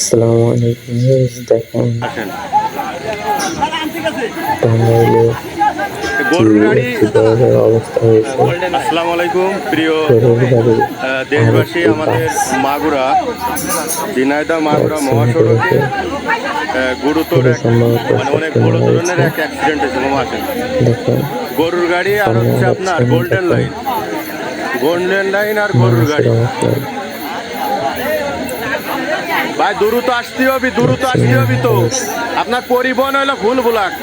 আসসালামু আলাইকুম দেখেন আসেন টাঙ্গাইলে গরুর গাড়ি। অবস্থা হয়েছে। আসসালামু আলাইকুম প্রিয় গরুর গাড়ি দেশবাসী। আমাদের মাগুরা ঝিনাইদহ মাগুরা মহাসড়কে গুরুতর মানে অনেক বড় ধরনের এক অ্যাক্সিডেন্ট হয়েছে। মামা আসেন দেখেন গরুর গাড়ি আর হচ্ছে আপনার গোল্ডেন লাইন আর গরুর গাড়ি। ভাই দ্রুত আসতে হবে তো। আপনার পরিবহন হলো ভুল বুলাক।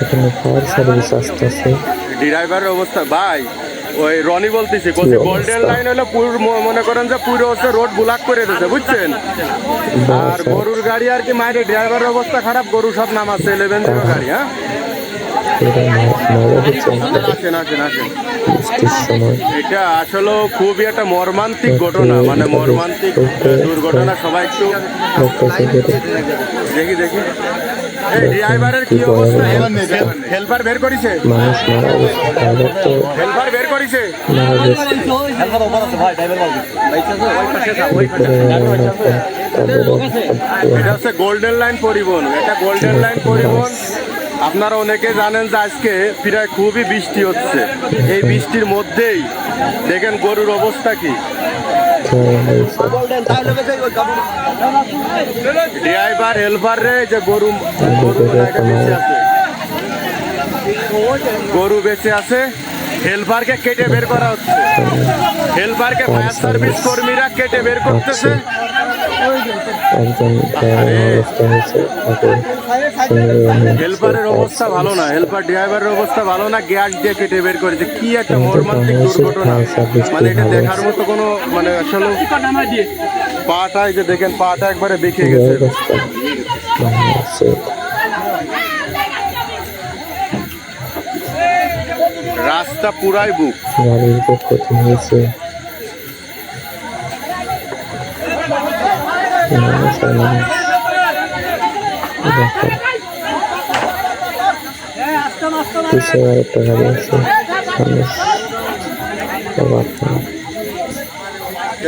এখানে ফায়ার সার্ভিস আসতেছে। ড্রাইভারের অবস্থা ভাই ওই রনি বলতেছি গোল্ডেন লাইন হলো মনে করেন যে পুরো হচ্ছে রোড ব্লক করে দিয়েছে বুঝছেন। আর গরুর গাড়ি আর কি মায়ের ড্রাইভারের অবস্থা খারাপ। গরু সব নামাচ্ছে 11 গাড়ি। হ্যাঁ এটা আসলে খুবই একটা মর্মান্তিক ঘটনা, মানে মর্মান্তিক দুর্ঘটনা। সবাই একটু দেখি এই ড্রাইভারের কি অবস্থা? হেল্পার বের করেছে, এটা হচ্ছে গোল্ডেন লাইন পরিবহন। এটা গোল্ডেন লাইন পরিবহন। আপনারা অনেকে জানেন যে আজকে প্রায় খুবই বৃষ্টি হচ্ছে। এই বৃষ্টির মধ্যেই দেখেন গরুর অবস্থা কি। ড্রাইভার হেল্পার রে যে গরু বেঁচে আছে, হেল্পারকে কেটে বের করা হচ্ছে। হেল্পারকে ফায়ার সার্ভিস কর্মীরা কেটে বের করতেছে। হেল্পারের অবস্থা ভালো না, ড্রাইভারের অবস্থা ভালো না। গ্যাস দিয়ে কেটে বের করেছে। কি একটা মর্মান্তিক দুর্ঘটনা, মানে এটা দেখার মতো কোনো মানে আসলে পাটা, এই যে দেখেন পাটা একবারে বেঁকে গেছে। রাস্তা পুরাই বুক। গাড়ির ক্ষতি হয়েছে। পিছিয়ে আরেকটা গাড়ি আছে।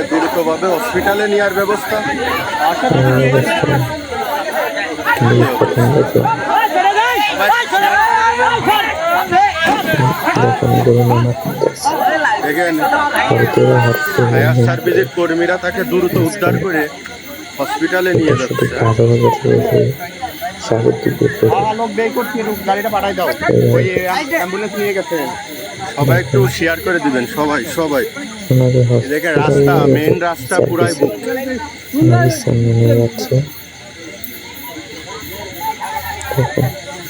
দ্রুতভাবে হসপিটালে নেওয়ার ব্যবস্থা। দেখেন ফায়ার সার্ভিসের কর্মীরা তাকে দ্রুত উদ্ধার করে হসপিটালে নিয়ে যাচ্ছে। গাড়িটা পাঠাই দাও, ওই অ্যাম্বুলেন্স নিয়ে গেছে। সবাই একটু শেয়ার করে দিবেন, সবাই দেখেন রাস্তা, মেইন রাস্তা পুরাই বুক।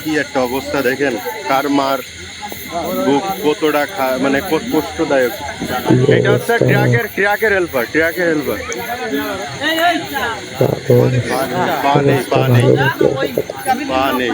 কি একটা অবস্থা দেখেন, কার মার বুক কতটা মানে কষ্টদায়ক। এটা হচ্ছে ট্রাকের হেল্পার। পা নেই।